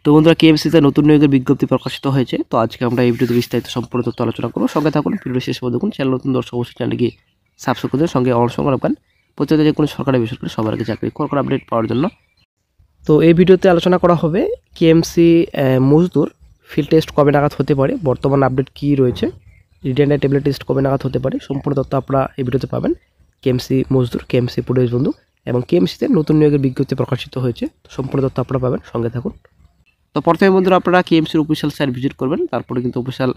তো বন্ধুরা, কেএমসিতে নতুন নিয়োগের বিজ্ঞপ্তি প্রকাশিত হয়েছে। তো আজকে আমরা এই ভিডিওতে বিস্তারিত সম্পূর্ণ তথ্য আলোচনা করবো। সঙ্গে থাকুন, ভিডিও শেষ পর্যন্ত দেখুন। চ্যানেল নতুন দর্শক অবশ্যই চ্যানেলকে সাবস্ক্রাইব করে সঙ্গে অংশগ্রহণ রাখবেন প্রতিদিন যে কোনো সরকারি বেসরকারি সবার আগে চাকরি খবর আপডেট পাওয়ার জন্য। তো এই ভিডিওতে আলোচনা করা হবে কেএমসি মজদুর ফিল্ড টেস্ট কবে নাগাদ হতে পারে, বর্তমান আপডেট কী রয়েছে, রিটেন ট্যাবলেট টেস্ট কবে নাগাদ হতে পারে, সম্পূর্ণ তথ্য আপনারা এই ভিডিওতে পাবেন। কেএমসি মজদুর, কেএমসি পুলিশ বন্ধু এবং কেএমসিতে নতুন নিয়োগের বিজ্ঞপ্তি প্রকাশিত হয়েছে। সম্পূর্ণ তথ্য আপনারা পাবেন, সঙ্গে থাকুন। তো প্রথমে বন্ধুরা আপনারা কেএমসির অফিসিয়াল সাইট ভিজিট করবেন, তারপরে কিন্তু অফিসিয়াল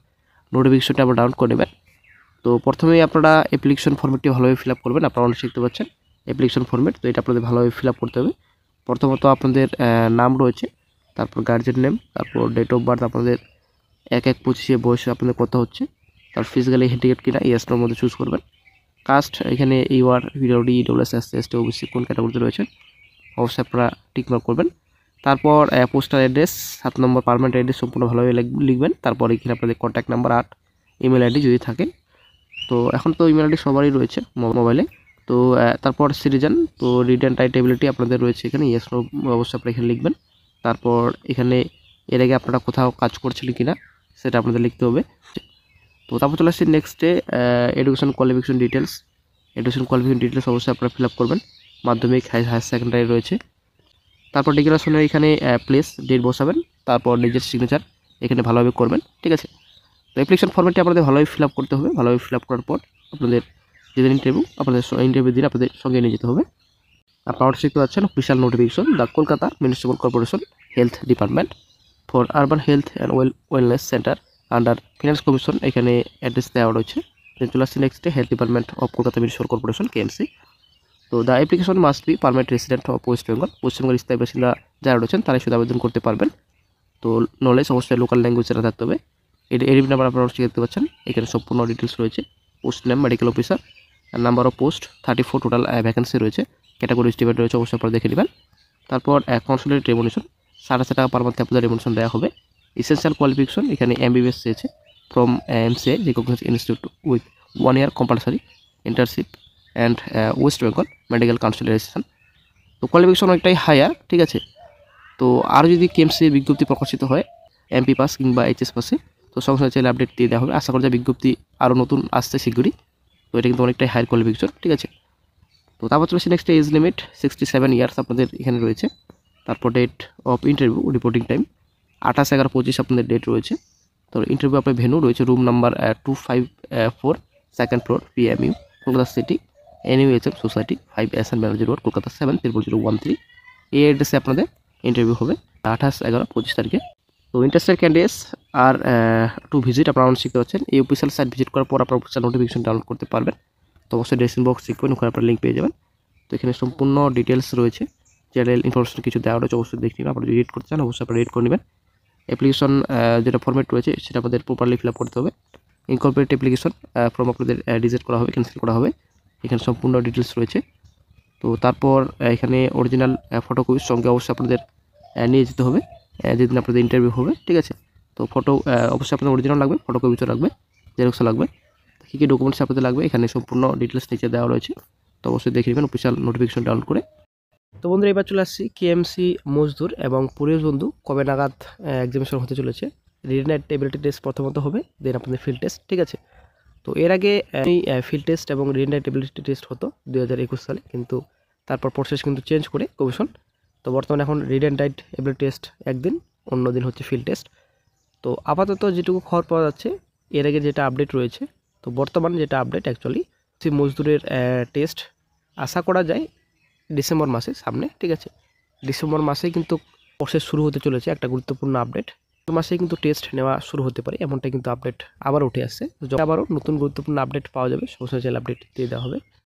নোটিফিকেশনটা আপনারা ডাউনলোড করে নেবেন। তো প্রথমেই আপনারা অ্যাপ্লিকেশন ফর্মেটটি ভালোভাবে ফিল আপ করবেন। আপনারা অনেক শিখতে পাচ্ছেন অ্যাপ্লিকেশন ফর্মেট, তো এটা আপনাদের ভালোভাবে ফিল আপ করতে হবে। প্রথমত আপনাদের নাম রয়েছে, তারপর গার্জেন নেম, তারপর ডেট অফ বার্থ আপনাদের 1/1/25 বয়সে আপনাদের কত হচ্ছে, তার ফিজিক্যালি হ্যান্ডিক্যাপ কিনা এই এসটার মধ্যে চুজ করবেন। কাস্ট এখানে ইউআর, ভিডিওডি, ডব্লিউএস, এসটি, ওবিসি কোন ক্যাটাগরিতে রয়েছেন অবশ্যই আপনারা টিকমার্ক করবেন। তারপর পোস্টাল অ্যাড্রেস 7 নম্বর পার্মানেন্ট অ্যাড্রেস সম্পূর্ণ ভালোভাবে লিখবেন। তারপর এখানে আপনাদের কন্ট্যাক্ট নাম্বার 8, ইমেল আইডি যদি থাকে, তো এখন তো ইমেল আইডি সবারই রয়েছে মোবাইলে। তো তারপর সিটিজেন, তো রিটার্ন টাইটেবিলিটি আপনাদের রয়েছে এখানে, ইয়েস নো অবশ্যই আপনারা এখানে লিখবেন। তারপর এখানে এর আগে আপনারা কোথাও কাজ করছিলেন কিনা সেটা আপনাদের লিখতে হবে। তো তারপর চলে আসছি নেক্সটে education qualification details. Education qualification details অবশ্যই আপনারা ফিল আপ করবেন। মাধ্যমিক, হায়ার সেকেন্ডারি রয়েছে। তারপর ডিক্লারেশনে এখানে প্লেস ডেট বসাবেন, তারপর নিজের সিগনেচার এখানে ভালোভাবে করবেন, ঠিক আছে। তো অ্যাপ্লিকেশন ফর্মেটটি আপনাদের ভালোভাবে ফিল আপ করতে হবে। ভালোভাবে ফিল আপ করার পর আপনাদের যেদিন ইন্টারভিউ, আপনাদের ইন্টারভিউ দিন আপনাদের সঙ্গে নিয়ে যেতে হবে। আপনারা শিখতে পাচ্ছেন official notification, the Kolkata municipal corporation health department for urban health and wellness centre under finance commission, এখানে অ্যাড্রেস দেওয়া রয়েছে। চলে আসছে নেক্সটে health department of Kolkata municipal corporation KMC. তো the application must be permanent resident of West Bengal, পশ্চিমবঙ্গের স্থায়ী বাসিন্দা যারা রয়েছেন তারাই শুধু আবেদন করতে পারবেন। তো নলেজ অবশ্যই লোকাল ল্যাঙ্গুয়েজ জানা থাকতে হবে। এডিট নাম্বার আপনারা দেখতে পাচ্ছেন, এখানে সম্পূর্ণ ডিটেলস রয়েছে। Post name medical officer, number of post 34, total vacancy রয়েছে, ক্যাটাগরি স্টিমেট রয়েছে, অবশ্যই আপনারা দেখে নেবেন। তারপর কনসুলেট রেমুনেশন 7,500 টাকা পার মান্থে আপনাদের রেমুনেশন দেওয়া হবে। এসেন্সিয়াল কোয়ালিফিকেশন এখানে এমবিবিএস চেয়েছে from MCA recognised institute with 1 year compulsory internship and West Bengal medical council registration. তো কোয়ালিফিকেশন অনেকটাই হায়ার, ঠিক আছে। তো আর যদি কেএমসি বিজ্ঞপ্তি প্রকাশিত হয় এমপি পাস কিংবা এইচএস পাসে, তো সঙ্গে সঙ্গে চাইলে আপডেট দিয়ে দেওয়া হবে। আশা করি যে বিজ্ঞপ্তি আরও নতুন আসছে শীঘ্রই। তো এটা কিন্তু অনেকটাই হায়ার কোয়ালিফিকেশন, ঠিক আছে। তো তারপর চলেছে নেক্সট এজ লিমিট 67 ইয়ার্স আপনাদের এখানে রয়েছে। তারপর date of interview, reporting time 28/11/25 আপনাদের ডেট রয়েছে। তো ইন্টারভিউ আপনার ভেন্যু রয়েছে room number 254, second floor, PMU, Kolkata city, NUHM society, 5 SN Banerjee road, Kolkata 70013। এই অ্যাড্রেসে আপনাদের ইন্টারভিউ হবে 28/11/25 তারিখে। তো interested candidates are to visit, আপনারা শিখতে পাচ্ছেন এই অফিসিয়াল সাইট ভিজিট করার পর আপনারা অফিসিয়াল নোটিফিকেশন ডাউনলোড করতে পারবেন। তো অবশ্যই ডেসক্রিপশন বক্স চেক করবেন, ওখানে আপনারা লিঙ্ক পেয়ে যাবেন। তো এখানে সম্পূর্ণ ডিটেলস রয়েছে, জেনারেল ইনফরমেশন কিছু দেওয়া রয়েছে, অবশ্যই দেখে নেবেন। আপনারা রিড করতে চান অবশ্যই আপনারা রিড করে নেবেন। অ্যাপ্লিকেশন যেটা ফর্মেট রয়েছে সেটা আপনাদের প্রপারলি ফিল আপ করতে হবে। ইনকর্পোরেট অ্যাপ্লিকেশন ফর্ম আপনাদের রিজেক্ট করা হবে, ক্যান্সেল করা হবে, এখানে সম্পূর্ণ ডিটেলস রয়েছে। তো তারপর এখানে অরিজিনাল ফটোকপির সঙ্গে অবশ্যই আপনাদের নিয়ে যেতে হবে যেদিন আপনাদের ইন্টারভিউ হবে, ঠিক আছে। তো ফটো অবশ্যই আপনাদের অরিজিনাল লাগবে, ফটোকপিও লাগবে, জেরক্সও লাগবে। কী কী ডকুমেন্টস আপনাদের লাগবে এখানে সম্পূর্ণ ডিটেলস নিচে দেওয়া রয়েছে। তো অবশ্যই দেখে নেবেন অফিসিয়াল নোটিফিকেশন ডাউনলোড করে। তো বন্ধুরা, এবার চলে আসছি কেএমসি মজদুর এবং পুলিশ বন্ধু কবে নাগাদ এক্সামিনেশন হতে চলেছে। রিটেন এবিলিটি টেস্ট প্রথমত হবে, দেন আপনাদের ফিল্ড টেস্ট, ঠিক আছে। তো এর আগে ফিল্ড টেস্ট এবং রিটেন এবিলিটি টেস্ট হতো 2021 সালে, কিন্তু তারপর প্রসেস কিন্তু চেঞ্জ করে কমিশন। তো বর্তমানে এখন রিটেন এবিলিটি টেস্ট একদিন, অন্য দিন হচ্ছে ফিল্ড টেস্ট। তো আপাতত যেটুকু খবর পাওয়া যাচ্ছে এর আগে যেটা আপডেট রয়েছে, তো বর্তমানে যেটা আপডেট অ্যাকচুয়ালি মজদুরের টেস্ট আশা করা যায় ডিসেম্বর মাসে সামনে, ঠিক আছে। ডিসেম্বর মাসে কিন্তু প্রসেস শুরু হতে চলেছে, একটা গুরুত্বপূর্ণ আপডেট। মাসে কিন্তু টেস্ট নেওয়া শুরু হতে পারে, এমনটা কিন্তু আপডেট আবার উঠে আসছে। আবারও নতুন গুরুত্বপূর্ণ আপডেট পাওয়া যাবে, সমস্যা চাইলে আপডেট দিয়ে দেওয়া হবে।